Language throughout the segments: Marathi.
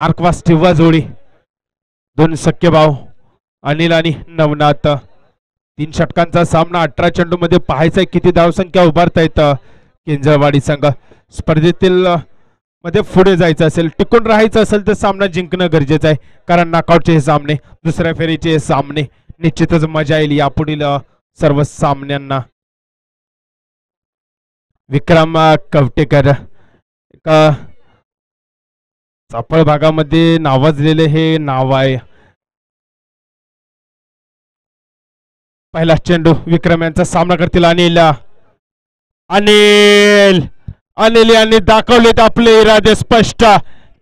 आर्कवास टिव्वा जोडी, दोन सख्खे भाऊ अनिल आणि नवनाथ. 3 षटकांचा सामना. 18 चेंडू मध्ये पाहायचा किती धावसंख्या उभारता येतं. केंजळवाडी संघ स्पर्धेतील मध्ये पुढे जायचं असेल, टिकून राहायचं असेल तर सामना जिंकणं गरजेचं आहे. कारण नॉकआउटचे हे सामने, दुसऱ्या फेरीचे हे सामने निश्चितच मजा येईल यापुढील सर्व सामन्यांना. विक्रम कवटेकर चाफळ भागामध्ये नावाजलेले हे नाव आहे. पहिला चेंडू विक्रम यांचा सामना करतील अनिल. अनिल अनिल यांनी दाखवलेत आपले इरादे स्पष्ट.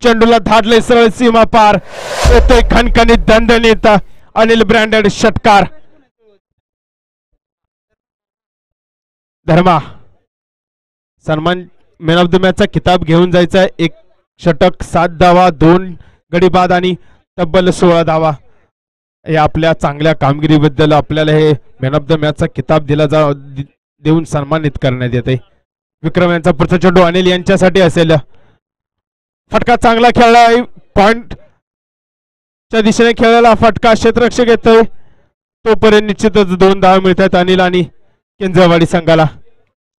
चेंडूला धाडले सरळ सीमा पार. येतोय खणखणीत दणदणीत अनिल ब्रँडेड षटकार. धर्मा सन्मान मॅन ऑफ द मॅचचा किताब घेऊन जायचा आहे. 1 षटक 7 धावा, 2 गडी बाद आणि तब्बल 16 धावा. या आपल्या चांगल्या कामगिरीबद्दल आपल्याला हे मॅन ऑफ द मॅचचा किताब देऊन सन्मानित करण्यात येते. विक्रम यांचा पुढचा चेंडू अनिल यांच्यासाठी असेल. फटका चांगला खेळला. पॉइंट च्या दिशेने खेळलेला फटका क्षेत्ररक्षक येतोय. तोपर्यंत निश्चितच 2 धावा मिळतात अनिल आणि केंजळवाडी संघाला.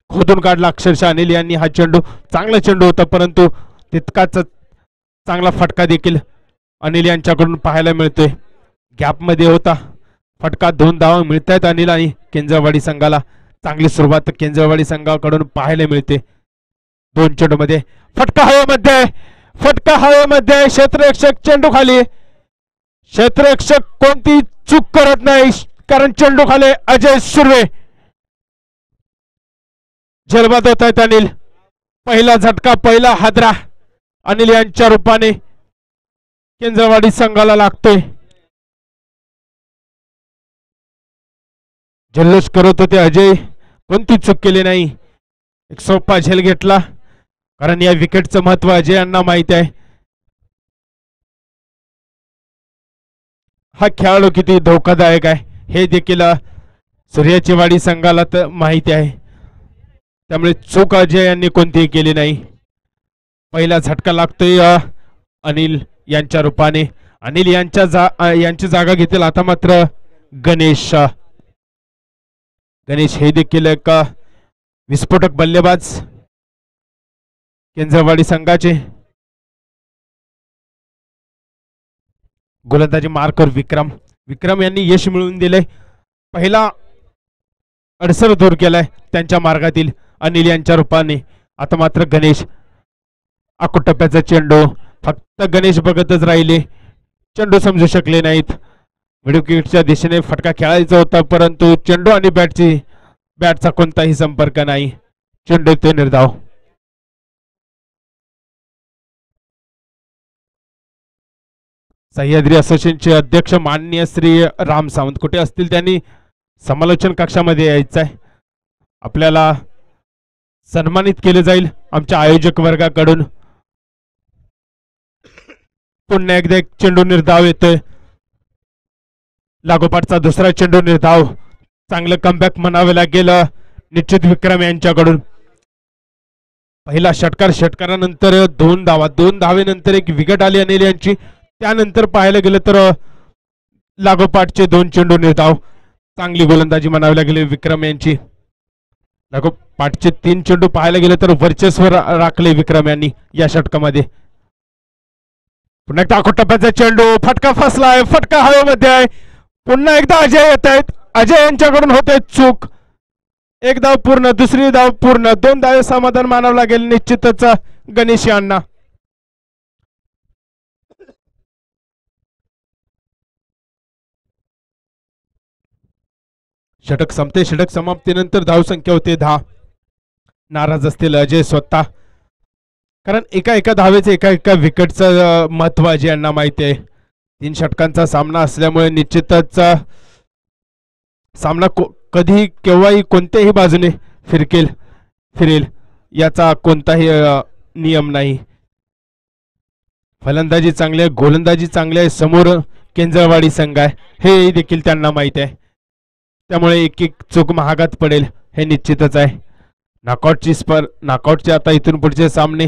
खोदून काढला अक्षरशः अनिल यांनी हा चेंडू. चांगला चेंडू होता परंतु तितकाच चांगला फटका देखील अनिल यांच्याकडून पाहायला मिळतोय. गॅप मध्ये होता फटका. 2 धावा मिळतात अनिल आणि केंजळवाडी संघाला. चांगली सुरुवात केंजळवाडी संघाकडून पाहायला मिळते. 2 चेंडू मध्ये फटका हवेमध्ये, फटका हवेमध्ये. क्षेत्ररक्षक चेंडू खाली. क्षेत्ररक्षक कोणती चूक करत नाही कारण चेंडू खाली. अजय सुर्वे झलबाद होत आहेत अनिल. पहिला झटका, पहिला हादरा अनिल यांच्या रूपाने केंजळवाडी संघाला लागतोय. जल्लोष करत होते अजय, कोणती चूक केली नाही. एक सोपा झेल घेतला कारण या विकेटचं महत्व अजय यांना माहिती आहे. हा खेळाडू किती धोकादायक आहे हे देखील सूर्याची वाडी संघाला तर माहिती आहे. त्यामुळे चूक अजय यांनी कोणतीही केली नाही. पहिला झटका लागतोय अनिल यांच्या रूपाने. अनिल यांची जागा घेतील आता मात्र गणेश. गणेश हे देखील एक विस्फोटक बल्लेबाज केंजळवाडी संघाचे. गोलंदाजी मार्कर विक्रम. विक्रम यांनी यश मिळवून दिले. पहिला अडसर दूर केलाय त्यांच्या मार्गातील अनिल यांच्या रूपाने. आता मात्र गणेश. आकुटप्प्याचा चेंडू. फक्त गणेश बघतच राहिले, चेंडू समजू शकले नाहीत. विकेटच्या दिशेने फटका खेळायचा होता परंतु चेंडू आणि बॅटचा कोणताही संपर्क नाही. चेंडू ते निर्धाव. सह्याद्री असोसिएशनचे अध्यक्ष माननीय श्री राम सावंत कुठे असतील त्यांनी समालोचन कक्षामध्ये यायचं आहे. आपल्याला सन्मानित केले जाईल आमच्या आयोजक वर्गाकडून. पुन्हा एकदा एक चेंडू निर्धाव येतोय. लागोपाठचा दुसरा चेंडू निर्धाव. चांगलं कमबॅक म्हणावे लागेल निश्चित विक्रम यांच्याकडून. पहिला षटकारानंतर 2 धावा, 2 धावेनंतर एक विकेट आली अनिल यांची. त्यानंतर पाहायला गेलं तर लागोपाठचे 2 चेंडू निर्धाव. चांगली गोलंदाजी म्हणावी लागेल विक्रम यांची. लागोपाठचे 3 चेंडू पाहायला गेले तर वर्चस्व राखले विक्रम यांनी या षटकामध्ये. पुन्हा एकदा आकुटप्प्याचा चेंडू. फटका फसलाय, फटका हवेमध्ये आहे. पुन्हा एकदा अजय येत आहेत. अजय यांच्याकडून होते चूक. 1 धाव पूर्ण, दुसरी धाव पूर्ण. 2 धावे समाधान मानावं लागेल निश्चितच गणेश यांना. षटक संपते. षटक समाप्तीनंतर धावसंख्या होते 10. नाराज असतील अजय स्वतः कारण एका धावेचं एका विकेटचं महत्व अजय यांना माहिती आहे. 3 षटकांचा सामना असल्यामुळे निश्चितच सामना कधी केव्हाही कोणत्याही बाजूने फिरेल याचा कोणताही नियम नाही. फलंदाजी चांगली आहे, गोलंदाजी चांगली आहे. समोर केंजळवाडी संघ आहे हे देखील त्यांना माहिती आहे. त्यामुळे एक चूक महागात पडेल हे निश्चितच आहे. नॉकआउटचे आता इथून पुढचे सामने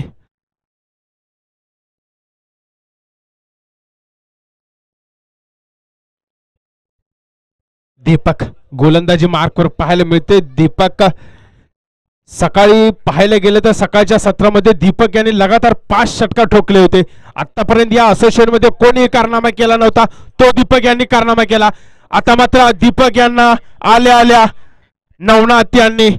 दीपक गोलंदाजी मार्कवर पाहायला मिळते. दीपक सकाळी पाहायला गेलं तर सकाळच्या सत्रामध्ये दीपक यांनी लगातार 5 षटकार ठोकले होते. आतापर्यंत या असोसिएशन मध्ये कोणीही कारनामा केला नव्हता, तो दीपक यांनी कारनामा केला. आता मात्र दीपक यांना आल्या आल्या नवनाथ यांनी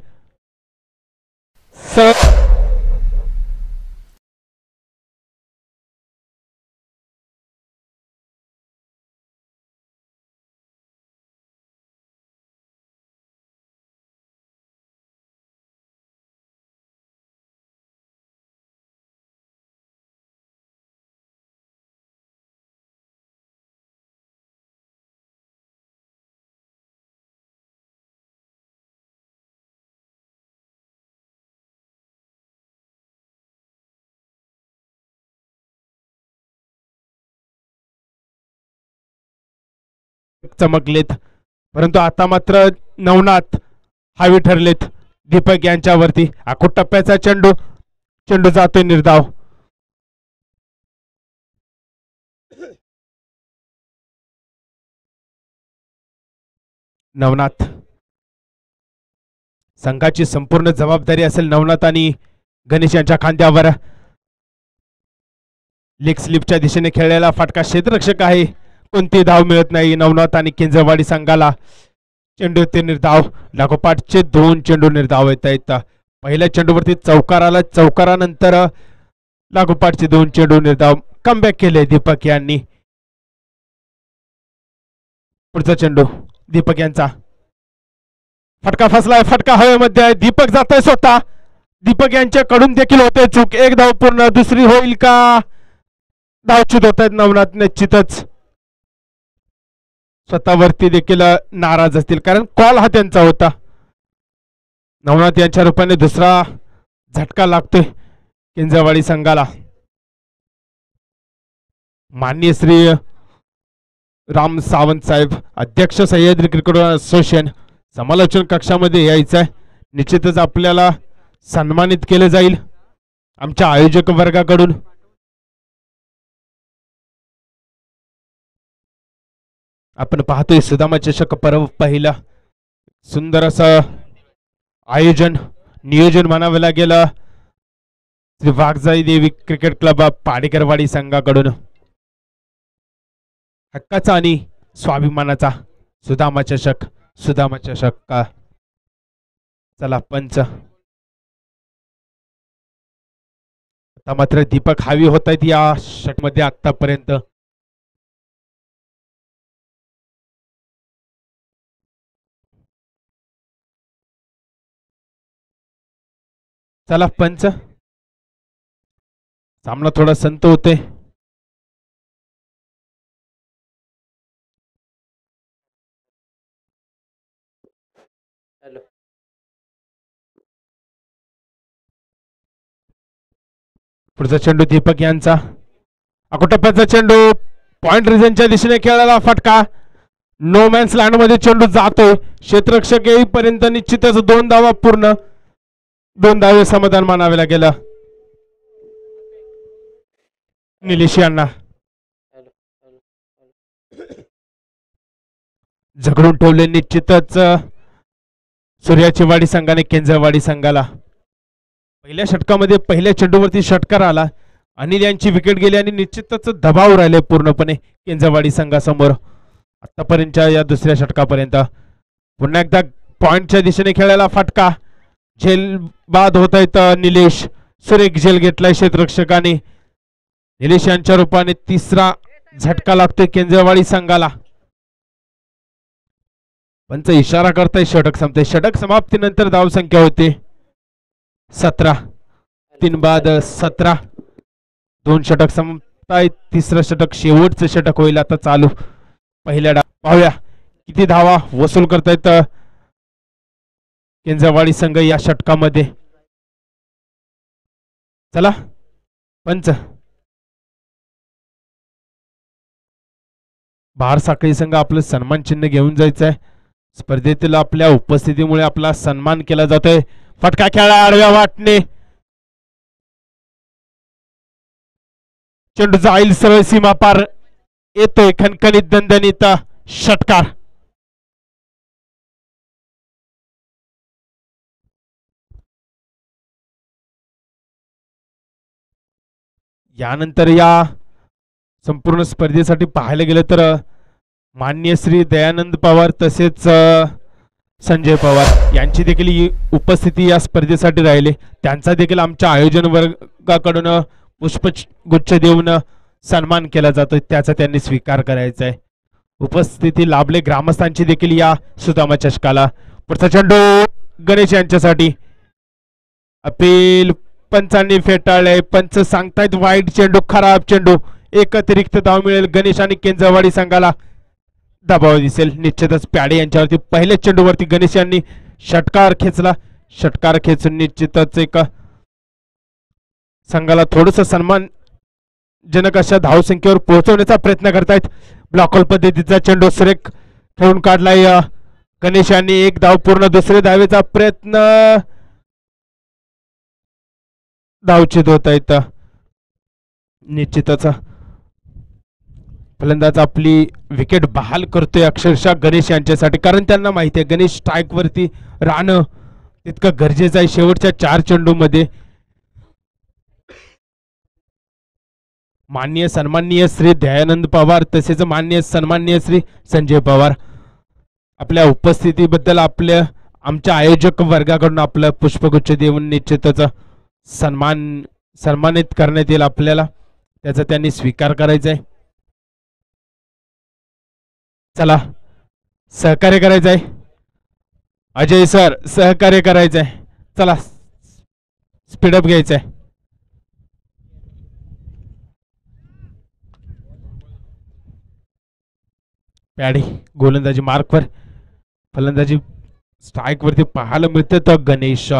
चमकलेत, परंतु आता मात्र नवनाथ हावी ठरलेत दीपक यांच्यावरती. आखूट टप्प्याचा चेंडू, चेंडू जातोय निर्धाव. नवनाथ संघाची संपूर्ण जबाबदारी असेल नवनाथ आणि गणेश यांच्या खांद्यावर. लेग स्लिपच्या दिशेने खेळलेला फटका, क्षेत्ररक्षक आहे, कोणती धाव मिळत नाही नवनाथ आणि केंजरवाडी संघाला. चेंडू ते निर्धाव, लागोपाठचे 2 चेंडू निर्धाव येत आहेत. पहिल्या चेंडूवरती चौकार आला, चौकारानंतर लागोपाठचे 2 चेंडू निर्धाव. कमबॅक केले दीपक यांनी. पुढचा चेंडू दीपक यांचा, फटका फसलाय, फटका हवेमध्ये आहे. दीपक जातोय स्वतः, दीपक यांच्याकडून देखील होते चूक. 1 धाव पूर्ण, दुसरी होईल का? धावच्युत होत आहेत नवनाथ निश्चितच. स्वतःवरती देखील नाराज असतील, कारण कॉल हा त्यांचा होता. नवनाथ यांच्या रूपाने दुसरा झटका लागतोय केंजरवाडी संघाला. माननीय श्री राम सावंत साहेब, अध्यक्ष सह्याद्री क्रिकेट असोसिएशन, समालोचन कक्षामध्ये यायचं आहे. निश्चितच आपल्याला सन्मानित केले जाईल आमच्या आयोजक वर्गाकडून. आपण पाहतोय सुदामा चषक पर्व पहिला सुंदर असं आयोजन, नियोजन म्हणावं लागेल श्री वाघजाई देवी क्रिकेट क्लब पाडेकरवाडी संघाकडून. हक्काचा आणि स्वाभिमानाचा सुदामा चषक, सुदामा चषक का. चला पंच. आता मात्र दीपक हावी होत आहेत या षटमध्ये आतापर्यंत. चला पंच. सामना थोडा संत होते. पुढचा चेंडू दीपक यांचा, अकोटप्प्याचा चेंडू, पॉइंट रिजनच्या दिशेने खेळायला फटका. नो मॅन्स लँड मध्ये चेंडू जातोय. क्षेत्ररक्षक येईपर्यंत निश्चितच 2 धावा पूर्ण, 2 धावे समाधान मानावे लागेल निलेश यांना. झगडून ठेवले निश्चितच सूर्याची वाडी संघाने केंजरवाडी संघाला. पहिल्या षटकामध्ये पहिल्या चेंडूवरती षटकार आला, अनिल यांची विकेट गेली आणि निश्चितच दबाव राहिले पूर्णपणे केंजरवाडी संघासमोर आतापर्यंतच्या या दुसऱ्या षटकापर्यंत. पुन्हा एकदा पॉइंटच्या दिशेने खेळायला फटका. झेल बाद होत आहेत निलेश, सुरेख झेल घेतलाय क्षेत्ररक्षकाने. निलेश यांच्या रूपाने तिसरा झटका लागतोय केंजरवाडी संघाला. पंच इशारा करताय षटक संपते. षटक समाप्तीनंतर धावसंख्या होते 17. 3 बाद 17. 2 षटक संपतायत. तिसरं षटक शेवटचं षटक होईल आता चालू पहिल्या डाव. पाहूया किती धावा वसूल करतायत केंजरवाडी संघ या षटकामध्ये. चला पंच. बहार साखळी संघ आपलं सन्मान चिन्ह घेऊन जायचं आहे. स्पर्धेतील आपल्या उपस्थितीमुळे आपला सन्मान केला जातोय. फटका खेळा आडव्या वाटणे, चेंडू जाईल सरळ सीमा पार, येतोय खणखणीत दणदणीत षटकार. यानंतर या संपूर्ण स्पर्धेसाठी पाहायला गेलं तर माननीय श्री दयानंद पवार तसेच संजय पवार यांची देखील उपस्थिती या स्पर्धेसाठी राहिले. त्यांचा देखील आमच्या आयोजन वर्गाकडून पुष्पगुच्छ देऊन सन्मान केला जातो. त्याचा त्यांनी स्वीकार करायचा आहे. उपस्थिती लाभले ग्रामस्थांची देखील या सुदामा चषकाला. पुढचा चेंडू गणेश यांच्यासाठी. अपील पंचांनी फेटाळले. पंच सांगतायत वाईट चेंडू, खराब चेंडू. एक अतिरिक्त धाव मिळेल गणेश आणि केंद्रवाडी संघाला. दबाव दिसेल निश्चितच प्याडे यांच्यावरती. पहिल्या चेंडूवरती गणेश यांनी षटकार खेचला. षटकार खेचून निश्चितच एक संघाला थोडस सन्मानजनक अशा धावसंख्येवर पोहोचवण्याचा प्रयत्न करतायत. ब्लॉकहोल पद्धतीचा चेंडू सुरेख खेळून काढलाय गणेश यांनी. एक धाव पूर्ण. दुसरे धावेचा प्रयत्न. धावचित होत आहेत. निश्चितच फलंदाज आपली विकेट बहाल करतोय अक्षरशः गणेश यांच्यासाठी, कारण त्यांना माहिती आहे गणेश स्ट्राईक वरती राहणं तितकं गरजेचं आहे शेवटच्या 4 चेंडूमध्ये. माननीय सन्माननीय श्री दयानंद पवार तसेच माननीय सन्माननीय श्री संजय पवार आपल्या उपस्थितीबद्दल आमच्या आयोजक वर्गाकडून आपलं पुष्पगुच्छ देऊन निश्चितच सन्मानित करण्यात येईल आपल्याला. त्याचा त्यांनी स्वीकार करायचा आहे. चला सहकार्य करायचं आहे अजय सर, सहकार्य करायचं आहे. चला स्पीडअप घ्यायचं आहे. पॅडी गोलंदाजी मार्कवर, फलंदाजी स्ट्राईक वरती पाहायला मिळते. तर गणेश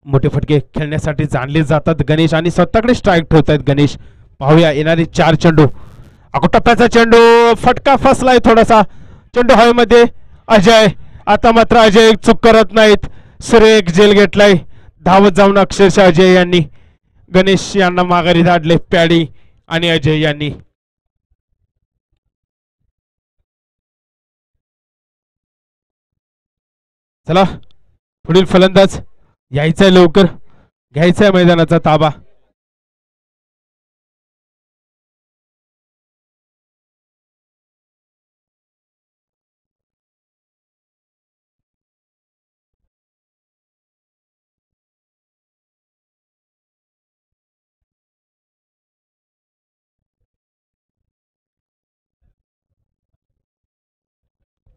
मोठे फटके खेळण्यासाठी जाणले जातात गणेश आणि स्वतःकडे स्ट्राईक ठेवत आहेत गणेश. पाहूया येणारे 4 चेंडू. टप्प्याचा चेंडू, फटका फसलाय थोडासा. चेंडू हवेमध्ये. अजय, आता मात्र अजय चूक करत नाहीत. सुरेख झेल घेतलाय. धावत जाऊन अक्षरशः अजय यांनी गणेश यांना माघारी धाडले. पॅडी आणि अजय यांनी. चला पुढील फलंदाज यायचंय लवकर, घ्यायचंय मैदानाचा ताबा.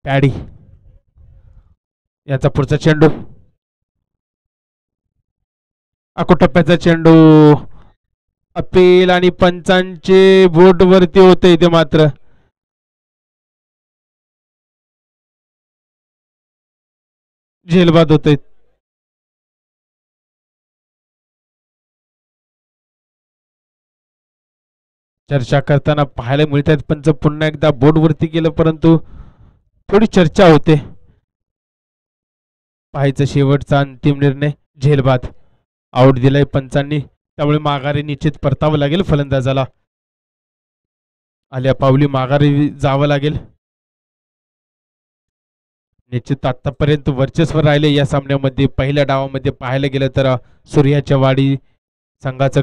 पॅडी याचा पुढचा चेंडू. टप्प्याचा चेंडू. अपील आणि पंचांचे बोट वरती होते इथे मात्र. झेलबाद होते. चर्चा करताना पाहायला मिळतात. पंच पुन्हा एकदा बोर्ड वरती केलं परंतु थोडी चर्चा होते. पाहायचं शेवटचा अंतिम निर्णय. झेलबाद. आउट दिलाय पंचांनी, त्यामुळे माघारी निश्चित परतावं लागेल फलंदाजाला. आल्या पावली माघारी जावं लागेल. निश्चित आतापर्यंत वर्चस्व राहिले या सामन्यामध्ये. पहिल्या डावामध्ये पाहायला गेलं तर सूर्याच्या वाडी संघाचं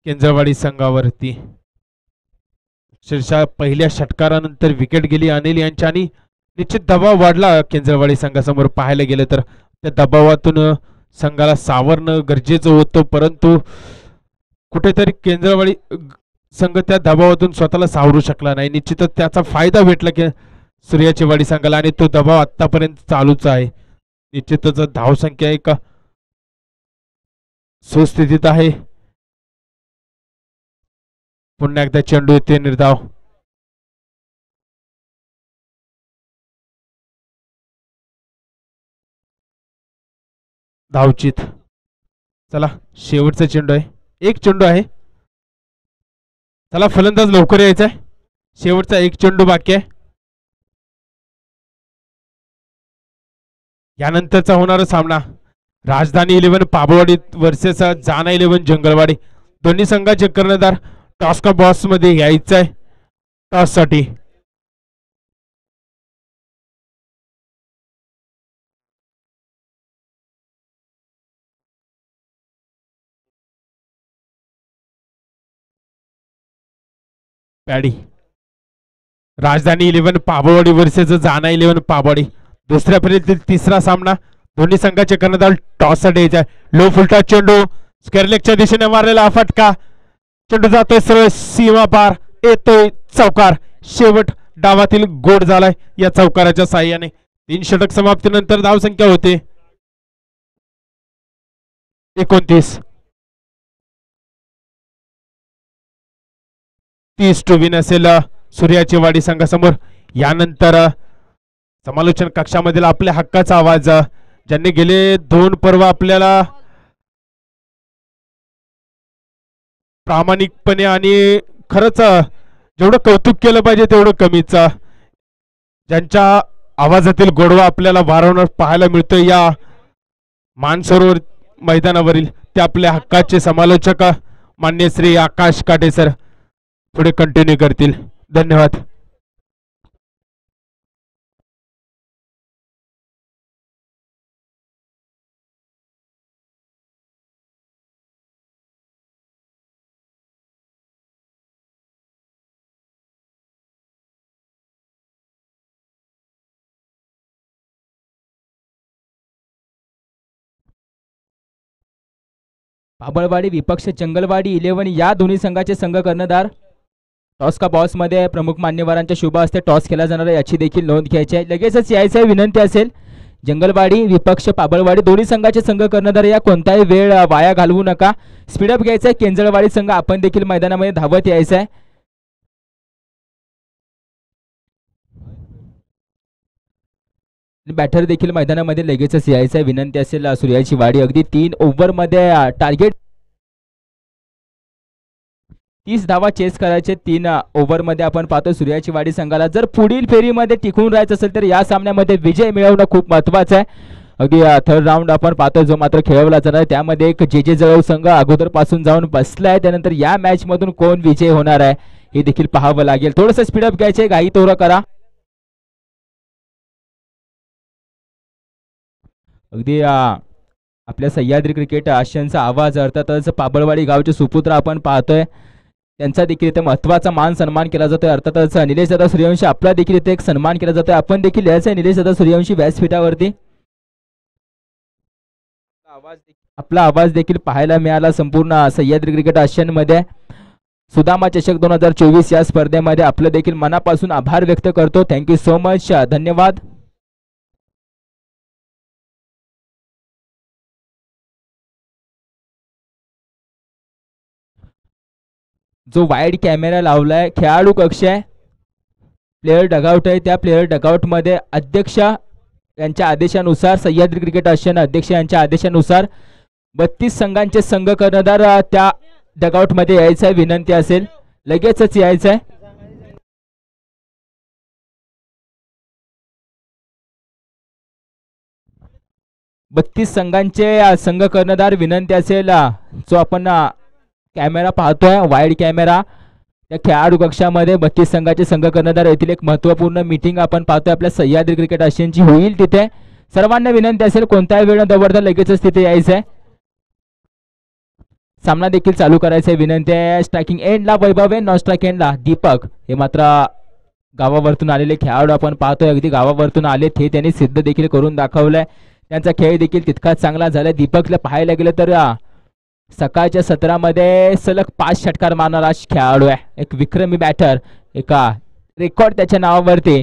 केंद्रवाडी संघावरती अक्षरशः पहिल्या षटकारानंतर विकेट गेली अनिल यांच्या आणि निश्चित दबाव वाढला केंद्रवाडी संघासमोर. पाहायला गेलं तर त्या दबावातून संघाला सावरणं गरजेचं होतं, परंतु कुठेतरी केंद्रवाडी संघ त्या दबावातून स्वतःला सावरू शकला नाही. निश्चितच त्याचा फायदा भेटला की सूर्याची वाडी संघाला आणि तो दबाव आतापर्यंत चालूच आहे. निश्चितच धावसंख्या एक सुस्थितीत आहे. पुन्हा एकदा चेंडू येते निर्धाव. धावचित. चला शेवटचा चेंडू आहे. एक चेंडू आहे. चला फलंदाज लवकर यायचा आहे. शेवटचा एक चेंडू बाकी आहे. यानंतरचा होणारा सामना राजधानी 11 पाबळवाडी वर्सेस जाना 11 जंगलवाडी. दोन्ही संघाचे कर्णधार टॉस का बॉस मध्ये यायचं आहे टॉस साठी. पॅडी. राजधानी 11 पाबळवाडी वर्सेस जाना 11 पाबळवाडी. दुसऱ्या फेरीतील तिसरा सामना. दोन्ही संघाचे कर्णधार टॉस द्यायचा. लो फुलटा चेंडू स्क्वेअरलेगच्या दिशेने मारलेला फटका. चेंडू जातोय सरळ सीमा पार, येतोय चौकार. शेवट डावातील गोड झालाय या चौकाराच्या साह्याने. 3 षटक समाप्तीनंतर धावसंख्या होते 29. 30 टू विन असेल सूर्याची वाडी संघासमोर. यानंतर समालोचन कक्षामधील आपल्या हक्काचा आवाज ज्यांनी गेले 2 पर्व आपल्याला प्रामाणिकपणे आणि खरंच जेवढं कौतुक केलं पाहिजे तेवढं कमीच, ज्यांच्या आवाजातील गोडवा आपल्याला वारंवार पाहायला मिळतोय या मानसरोवर मैदानावरील, ते आपल्या हक्काचे समालोचक मान्य श्री आकाश काटे सर पुढे कंटिन्यू करतील. धन्यवाद. पाबळवाडी विपक्ष जंगलवाडी 11 या दोन्ही संघाचे संघ कर्णधार. टॉस का बॉस मध्ये प्रमुख मान्यवरांच्या शुभ हस्ते टॉस केला जाणार आहे याची देखील नोंद घ्यायची आहे. लगेचच यायचं आहे, विनंती असेल. जंगलवाडी विपक्ष पाबळवाडी दोन्ही संघाचे संघ कर्णधार या कोणताही वेळ वाया घालवू नका. स्पीडअप घ्यायचं आहे. केंजळवाडी संघ आपण देखील मैदानामध्ये धावत यायचं आहे. बॅटर देखील मैदानामध्ये लगेचच यायचं आहे, विनंती असेल. सूर्याची वाडी अगदी 3 ओव्हरमध्ये टार्गेट 30 धावा चेस करायचे 3 ओव्हरमध्ये. आपण पाहतो सूर्याची वाडी संघाला जर पुढील फेरीमध्ये टिकून राहायचं असेल तर या सामन्यामध्ये विजय मिळवणं खूप महत्त्वाचं आहे. अगदी थर्ड राऊंड आपण पाहतो जो मात्र खेळवला जाणार त्यामध्ये एक जे जळव संघ अगोदरपासून जाऊन बसलाय. त्यानंतर या मॅच मधून कोण विजय होणार आहे हे देखील पाहावं लागेल. थोडंसं स्पीडअप घ्यायचे, घाई तोरा करा. अगदी आपल्या सह्याद्री क्रिकेट आशियांचा आवाज अर्थातच पाबळवाडी गावचे सुपुत्र आपण पाहतोय, त्यांचा देखील इथे महत्त्वाचा मान सन्मान केला जातोय. अर्थातच निलेश दादा सूर्यवंशी आपला देखील इथे एक सन्मान केला जातोय. आपण देखील यायचं आहे निलेश दादा सूर्यवंशी व्यासपीठावरती. आपला आवाज देखील पाहायला मिळाला संपूर्ण सह्याद्री क्रिकेट आशियानमध्ये. सुदामा चषक 2024 या स्पर्धेमध्ये आपलं देखील मनापासून आभार व्यक्त करतो. थँक्यू सो मच, धन्यवाद. जो वाईड कॅमेरा लावलाय खेळाडू कक्ष आहे, प्लेयर डगआउट आहे, त्या प्लेयर डगआउट मध्ये अध्यक्ष यांच्या आदेशानुसार सह्याद्री क्रिकेट आशियान अध्यक्ष यांच्या आदेशानुसार 32 संघांचे संघ कर्णधार त्या डगआउट मध्ये यायचं आहे, विनंती असेल लगेचच यायचं आहे. बत्तीस संघांचे संघ कर्णधार, विनंती असेल जो आपण कॅमेरा पाहतोय वाईड कॅमेरा त्या खेळाडू कक्षामध्ये 32 संघाचे संघ कर्णधार येथील एक महत्त्वपूर्ण मीटिंग आपण पाहतोय आपल्या सह्याद्री क्रिकेट आशियानची होईल. तिथे सर्वांना विनंती असेल कोणताही वेळ न दवडता लगेचच तिथे यायचंय. सामना देखील चालू करायचा आहे, विनंती आहे. स्ट्रायकिंग एंडला वैभव आहे, नॉन स्ट्राइक एंडला दीपक. हे मात्र गावावरतून आलेले खेळाडू आपण पाहतोय, अगदी गावावरतून आले ते त्यांनी सिद्ध देखील करून दाखवलंय. त्यांचा खेळ देखील तितकाच चांगला झालाय. दीपकला पाहायला गेलं तर सकाळच्या सत्रामध्ये सलग 5 षटकार मारणारा खेळाडू आहे, एक विक्रमी बॅटर. एका रेकॉर्ड त्याच्या नावावरती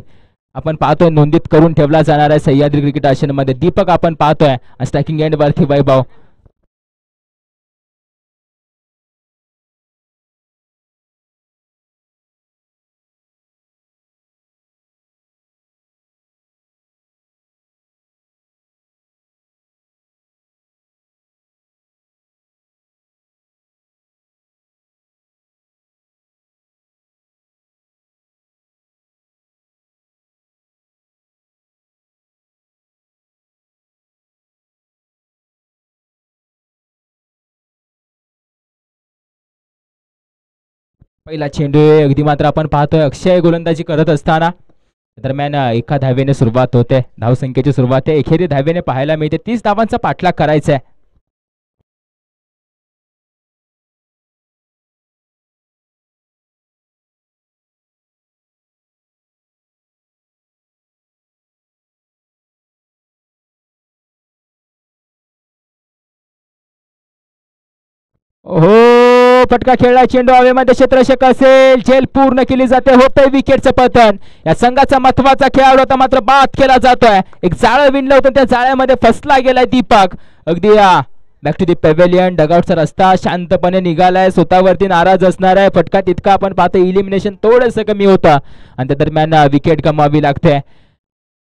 आपण पाहतोय नोंदीत करून ठेवला जाणार आहे सह्याद्री क्रिकेट आशियानमध्ये. दीपक आपण पाहतोय स्ट्रायकिंग एंड वरती वैभव. पहिला चेंडू अगदी मात्र आपण पाहतोय अक्षय गोलंदाजी करत असताना दरम्यान एका धावेने सुरुवात होते, धावसंख्येची सुरुवात आहे, एखेरी धावेने पाहायला मिळते. 30 धावांचा पाठलाग करायचा आहे. हो, फटका खेळला, चेंडू हवेमध्ये क्षेत्ररक्षक असेल, झेल पूर्ण केली जाते, होतंय विकेटचं पतन. या संघाचा महत्वाचा खेळाडू होता मात्र बाद केला जातोय. एक जाळं विणलं होतं, त्या जाळ्यामध्ये फसला गेलाय दीपक. अगदी बॅक टू दी पेव्हिलियन, डगआउटचा रस्ता शांतपणे निघालाय, स्वतःवरती नाराज असणार आहे. फटका तितका आपण पाहतो, इलिमिनेशन थोडंसं कमी होतं आणि त्या दरम्यान विकेट गमावी लागते.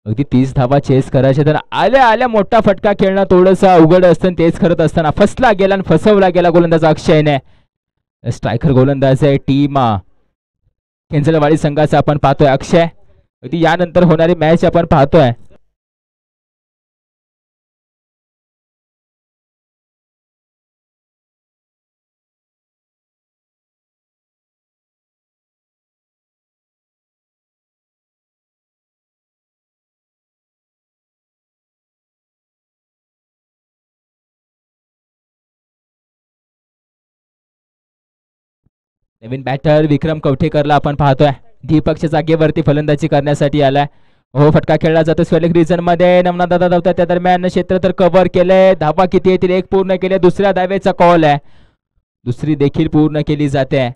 अगदी 30 धावा चेस करायचे तर आल्या आल्या मोठा फटका खेळणं थोडंसं अवघड असतं. तेच करत असताना फसला गेला आणि फसवला गेला गोलंदाज अक्षयने. स्ट्रायकर गोलंदाज आहे टीम केंजलवाडी संघाचा आपण पाहतोय अक्षय. अगदी यानंतर होणारी मॅच आपण पाहतोय. नवीन बॅटर विक्रम कवठेकरला आपण पाहतोय, दीपकच्या जागेवरती फलंदाजी करण्यासाठी आलाय. हो, फटका खेळला जातो स्वेलिंग रिजन मध्ये. नमना दादा धावतात, त्या दरम्यान क्षेत्र तर कव्हर केलंय. धावा किती येतील? एक पूर्ण केले. दुसऱ्या धावेचा कॉल आहे, दुसरी देखील पूर्ण केली जाते.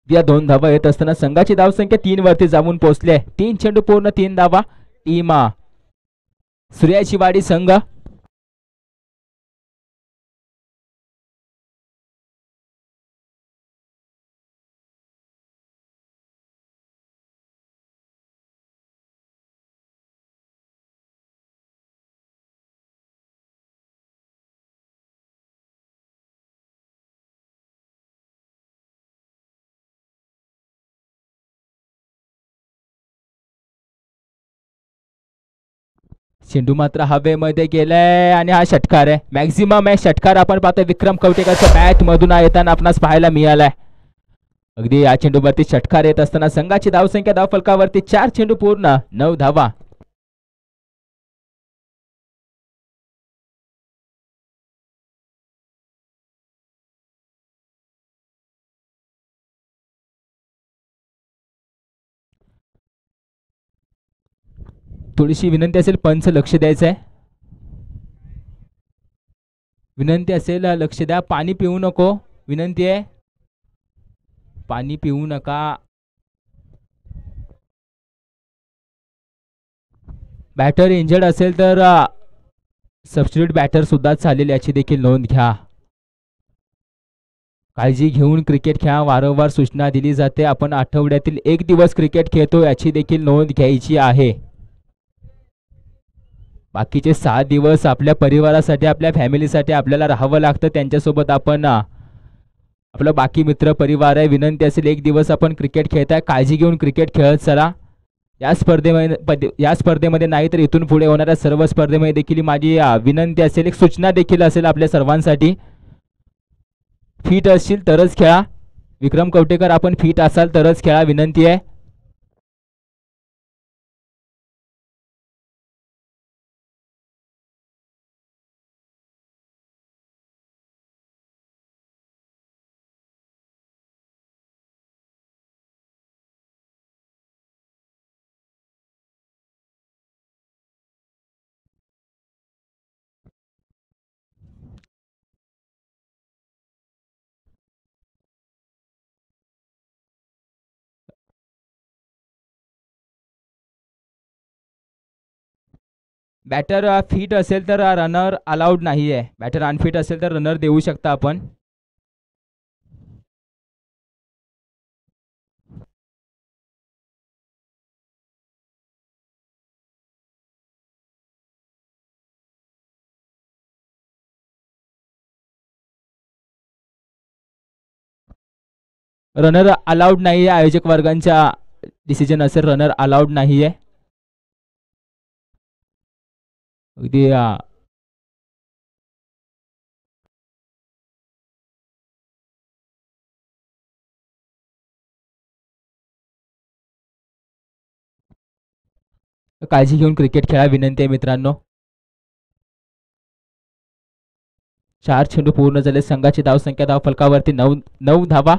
या 2 धावा येत असताना संघाची धावसंख्या 3 वरती जाऊन पोहोचले. 3 चेंडू पूर्ण 3 धावा. टीम सूर्याची वाडी संघ चेंडू मात्र हवेमध्ये गेलाय आणि हा षटकार आहे. मॅक्झिमम आहे षटकार आपण पाहतोय विक्रम कवटेकरच्या बॅट मधून येताना आपणास पाहायला मिळालाय. अगदी या चेंडूवरती षटकार येत असताना संघाची धावसंख्या धावफलकावरती 4 चेंडू पूर्ण 9 धावा. थोडीशी विनंती असेल, पंच लक्ष द्यायचं आहे. विनंती असेल लक्ष द्या. पाणी पिऊ नको, विनंती आहे, पाणी पिऊ नका. बॅटर इंजर्ड असेल तर सबस्टिट्यूट बॅटर सुद्धा चालेल, याची देखील नोंद घ्या. काळजी घेऊन क्रिकेट खेळा, वारंवार सूचना दिली जाते. आपण आठवड्यातील 1 दिवस क्रिकेट खेळतो, याची देखील नोंद घ्यायची आहे. बाकीचे 6 दिवस आपल्या परिवारासाठी, आपल्या फॅमिलीसाठी आपल्याला राहावं लागतं. त्यांच्यासोबत आपण आपला बाकी मित्र परिवार आहे. विनंती असेल 1 दिवस आपण क्रिकेट खेळताय, काळजी घेऊन क्रिकेट खेळत चला. या स्पर्धेमध्ये नाही तर इथून पुढे होणाऱ्या सर्व स्पर्धेमध्ये देखील माझी विनंती असेल, एक सूचना देखील असेल आपल्या सर्वांसाठी. फिट असतील तरच खेळा. विक्रम कवटेकर, आपण फिट असाल तरच खेळा, विनंती आहे. बॅटर फिट असेल तर रनर अलाउड नाही आहे. बॅटर अनफिट असेल तर रनर देऊ शकता आपण. रनर अलाउड नाही आहे, आयोजक वर्गांच्या डिसिजन असेल, रनर अलाउड नाही आहे. अगदी काळजी घेऊन क्रिकेट खेळा, विनंती आहे मित्रांनो. 4 चेंडू पूर्ण झाले. संघाची धावसंख्या धावफलकावरती 9 धावा.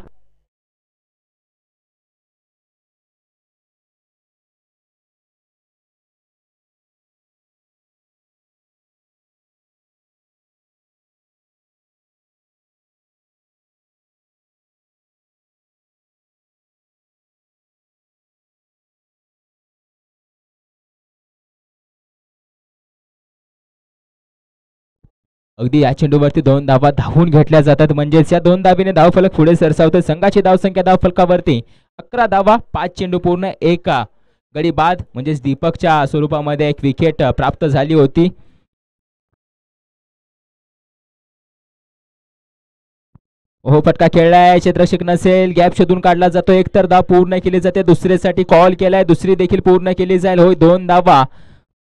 अगदी या चेंडूवरती 2 धावा धावून घेतल्या जातात, म्हणजेच या 2 धाबीने धावफलक पुढे सरसावते. संघाची धावसंख्या धावफलकावरती 11 धावा, 5 चेंडू पूर्ण, 1 गडी बाद, म्हणजेच दीपकच्या स्वरूपामध्ये एक विकेट प्राप्त झाली होती. हो, फटका खेळलाय, क्षेत्ररक्षक नसेल, गॅप शोधून काढला जातो. एक तर धाव पूर्ण केली जाते, दुसरीसाठी कॉल केलाय, दुसरी देखील पूर्ण केली जाईल. होय, 2 धावा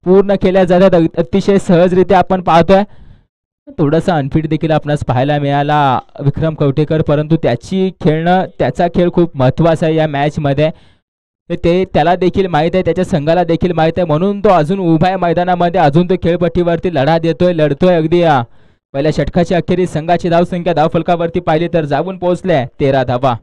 पूर्ण केल्या जातात अतिशय सहजरित्या आपण पाहतोय. थोडासा अनफिट देखील आपणास पाहायला मिळाला विक्रम कवटेकर, परंतु त्याचा खेळ खूप महत्त्वाचा आहे या मॅच मध्ये. ते त्याला देखील माहित आहे, त्याच्या संघाला देखील माहित आहे, म्हणून तो अजून उभा आहे मैदानामध्ये, अजून तो खेळपट्टीवरती लढा देतोय, लढतोय. अगदी पहिल्या षटकाच्या अखेरीस संघाची धावसंख्या धावफलकावरती पाहिली तर जाऊन पोहोचल्या 13 धावा.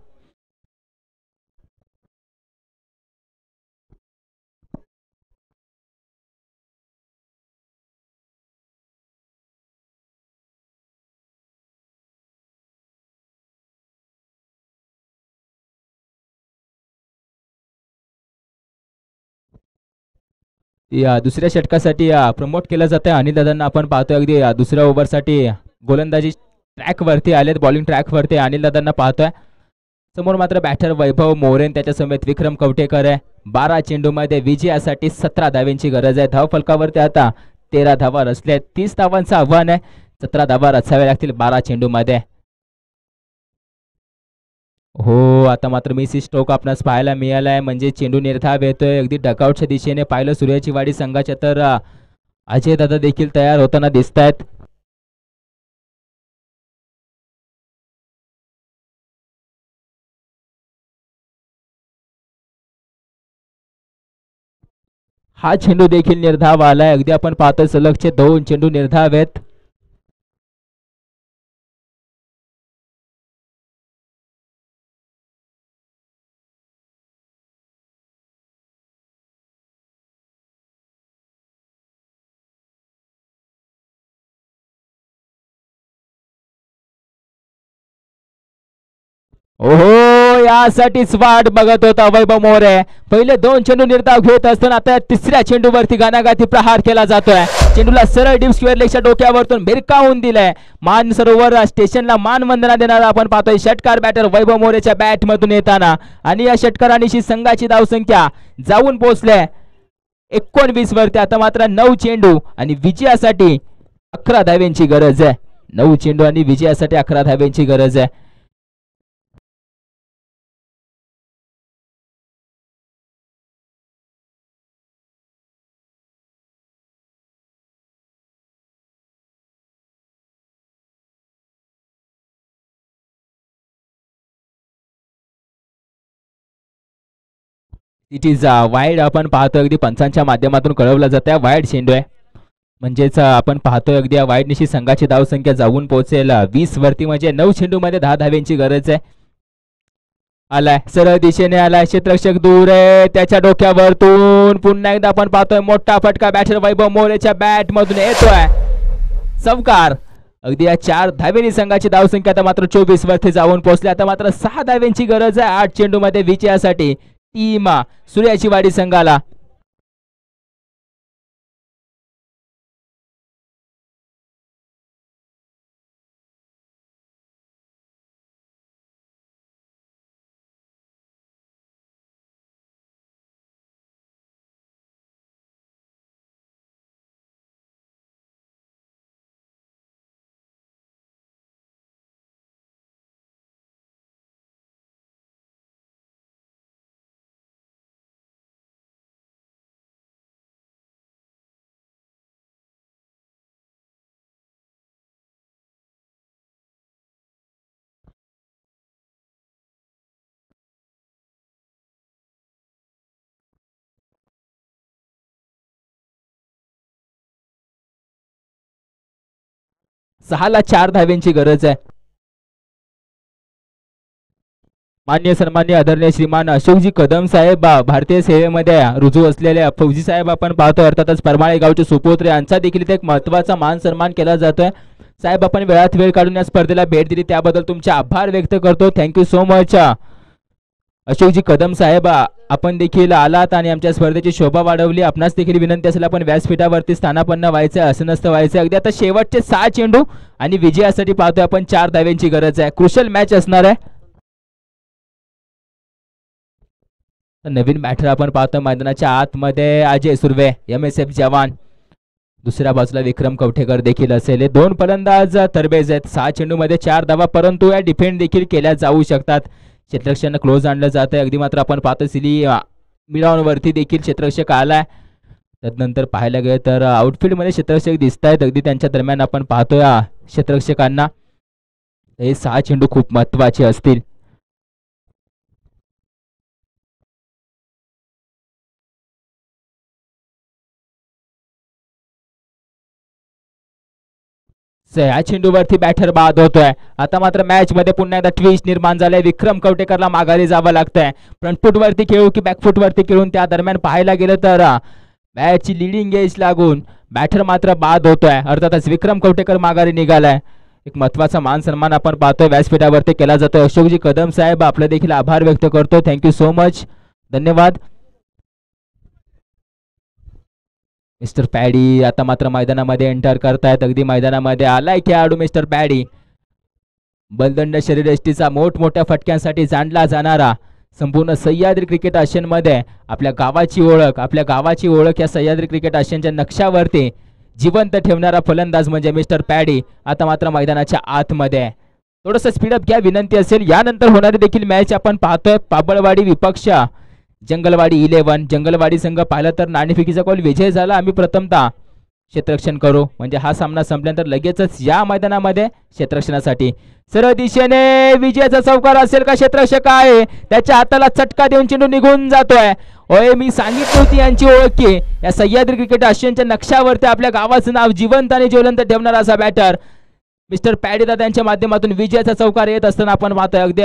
या दुसऱ्या षटकासाठी प्रमोट केलं जातं अनिल दादांना आपण पाहतोय. अगदी दुसऱ्या ओव्हरसाठी गोलंदाजी ट्रॅक वरती आलेत, बॉलिंग ट्रॅक वरती अनिल दादांना पाहतोय. समोर मात्र बॅटर वैभव मोरेन, त्याच्या समेत विक्रम कवटेकर आहे. 12 चेंडूमध्ये विजयासाठी 17 धावांची गरज आहे. धावफलकावरती आता 13 धावा रचल्या, 30 धावांचं आव्हान आहे. 17 धावा रचाव्या लागतील 12 चेंडूमध्ये. हो, आता मात्र मिसी स्ट्रोक आपणास पाहायला मिळालाय, म्हणजे चेंडू निर्धाव येतोय अगदी डकआउटच्या दिशेने. पाहिलं सूर्याची वाडी संघाच्या तर अजय दादा देखील तयार होताना दिसत आहेत. हा चेंडू देखील निर्धाव आलाय, अगदी आपण पाहतोय सलगचे 2 चेंडू निर्धाव आहेत. ओहो, यासाठीच वाट बघत होता वैभव मोरे. पहिले 2 चेंडू निर्धाव घेत असताना आता तिसऱ्या चेंडूवरती गानागाती प्रहार केला जातोय. चेंडूला सरळ डीप स्क्वेअर लेगच्या डोक्यावरतून भिरकावून दिलाय. मान सरोवर स्टेशनला मानवंदना देणारा आपण पाहतोय षटकार बॅटर वैभव मोरेच्या बॅट मधून येताना. आणि या षटकारानिशी संघाची धावसंख्या जाऊन पोहोचले 19 वरती. आता मात्र 9 चेंडू आणि विजयासाठी 11 धाव्यांची गरज आहे. 9 चेंडू आणि विजयासाठी 11 धाव्यांची गरज आहे. इट इज वाईड आपण पाहतोय, अगदी पंचांच्या माध्यमातून कळवलं जात आहे वाईड चेंडू आहे. म्हणजेच आपण पाहतोय अगदी या वाईड निशी संघाची धावसंख्या जाऊन पोहोचेल 20 वरती, म्हणजे 9 चेंडू मध्ये 10 धाव्यांची गरज आहे. आलाय सरळ दिशेने, आलाय क्षेत्ररक्षक दूर आहे, त्याच्या डोक्यावरतून पुन्हा एकदा आपण पाहतोय मोठा फटका बॅटर वैभव मोरेच्या बॅट मधून येतोय. चौकार. अगदी या 4 धाव्यांनी संघाची धावसंख्या आता मात्र 24 वरती जाऊन पोहोचली. आता मात्र 6 धाव्यांची गरज आहे 8 चेंडू मध्ये विजयासाठी टीम सूर्याची वाडी संघाला. सहाला 4 धाव्यांची गरज आहे. मान्य सन्मान्य आदरणीय श्रीमान अशोकजी कदम साहेब, भारतीय सेवेमध्ये रुजू असलेले फौजी साहेब आपण पाहतो, अर्थातच परमाळे गावचे सुपुत्र, यांचा देखील एक महत्त्वाचा मान सन्मान केला जातोय. साहेब, आपण वेळात वेळ काढून या स्पर्धेला भेट दिली त्याबद्दल तुमचे आभार व्यक्त करतो. Thank you so much. Ashokji Kadam साहेब आपण देखील आलात आणि आमच्या स्पर्धेची शोभा वाढवली. आपणास देखील विनंती असेल आपण व्यासपीठावरती स्थानापन्न व्हायचं, असं नसतं व्हायचं. अगदी आता शेवटचे 6 चेंडू आणि विजयासाठी पाहतोय आपण 4 धाव्यांची गरज आहे. क्रुशल मॅच असणार आहे. नवीन बॅटर आपण पाहतो मैदानाच्या आतमध्ये अजय सुर्वे MSF जवान, दुसऱ्या बाजूला विक्रम कवठेकर देखील असेल. हे 2 फलंदाज तरबेज आहेत. 6 चेंडू मध्ये 4 धावा, परंतु या डिफेंड देखील केल्या जाऊ शकतात. क्षेत्ररक्षण क्लोज आणलं जात आहे. अगदी मात्र आपण पाहतो सिली मिडॉनवरती देखील क्षेत्ररक्षक आलाय. त्यानंतर पाहायला गेलं तर आउटफील्ड मध्ये क्षेत्ररक्षक दिसत आहेत. अगदी त्यांच्या दरम्यान आपण पाहतोय क्षेत्ररक्षकांना. हे 6 चेंडू खूप महत्वाचे असतील. या चेंडूवरती बॅटर बाद होतोय. आता मात्र मॅच मध्ये पुन्हा एकदा ट्विस्ट निर्माण झालाय. विक्रम कवटेकरला माघारी जावं लागतंय. फ्रंट फूट वरती खेळू की बॅक फूट वरती खेळून त्या दरम्यान पाहायला गेलं तर मॅचची लिडिंग एज लागून बॅटर मात्र बाद होतोय. अर्थातच विक्रम कवटेकर माघारी निघालाय. एक महत्वाचा मान सन्मान आपण पाहतोय व्यासपीठावरती केला जातोय. अशोकजी कदम साहेब आपले देखील आभार व्यक्त करतो. थँक्यू सो मच, धन्यवाद. मिस्टर पॅडी आता मात्र मैदानामध्ये एंटर करतायत. अगदी मैदानामध्ये आलाय खेळाडू मिस्टर पॅडी. बलदंड शरीरयष्टीचा मोठमोठ्या फटक्यांसाठी जाणला जाणारा, संपूर्ण सह्याद्री क्रिकेट आशियनमध्ये आपल्या गावाची ओळख या सह्याद्री क्रिकेट आशियनच्या नक्षावरती जिवंत ठेवणारा फलंदाज म्हणजे मिस्टर पॅडी आता मात्र मैदानाच्या आतमध्ये. थोडंसं स्पीडअप घ्या विनंती असेल. यानंतर होणारी देखील मॅच आपण पाहतोय पाबळवाडी विपक्ष जंगलवाडी 11. जंगलवाडी संघ पाहिलं तर नाणेफेकीचा कॉल विजय झाला. आम्ही प्रथमतः क्षेत्ररक्षण करू, म्हणजे हा सामना संपल्यानंतर लगेचच या मैदानामध्ये क्षेत्ररक्षणासाठी सरळ दिशेने विजयाचा चौकार असेल का क्षेत्ररक्षक आहे, त्याच्या हाताला चटका देऊन चेंडू निघून जातोय. होय, मी सांगितली होती यांची ओळख की या सह्याद्री क्रिकेट आशियनच्या नक्षावरती आपल्या गावाचं नाव जिवंत आणि ज्वलंत ठेवणारा असा बॅटर मिस्टर पॅडी दादांच्या माध्यमातून विजयाचा चौकार येत असताना आपण पाहतोय. अगदी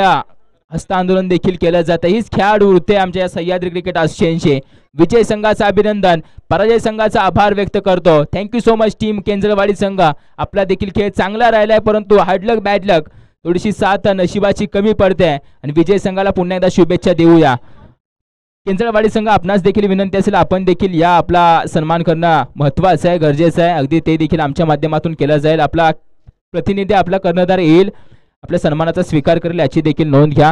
हस्त आंदोलन देखील केलं जातं. हीच खेळाडू वृत्ती आमच्या या सह्याद्री क्रिकेट आशियनचे. विजय संघाचं अभिनंदन, पराजय संघाचा आभार व्यक्त करतो. थँक्यू सो मच टीम केंद्रवाडी संघ. आपला देखील खेळ चांगला राहिलाय, परंतु हार्ड लक बॅड लक थोडीशी साथ नशिबाची कमी पडते आणि विजय संघाला पुन्हा एकदा शुभेच्छा देऊया. केंद्रवाडी संघ आपणास देखील विनंती असेल आपण देखील या आपला सन्मान करणं महत्वाचं आहे, गरजेचं आहे. अगदी ते देखील आमच्या माध्यमातून केलं जाईल. आपला प्रतिनिधी आपला कर्णधार येईल, आपल्या सन्मानाचा स्वीकार करेल याची देखील नोंद घ्या.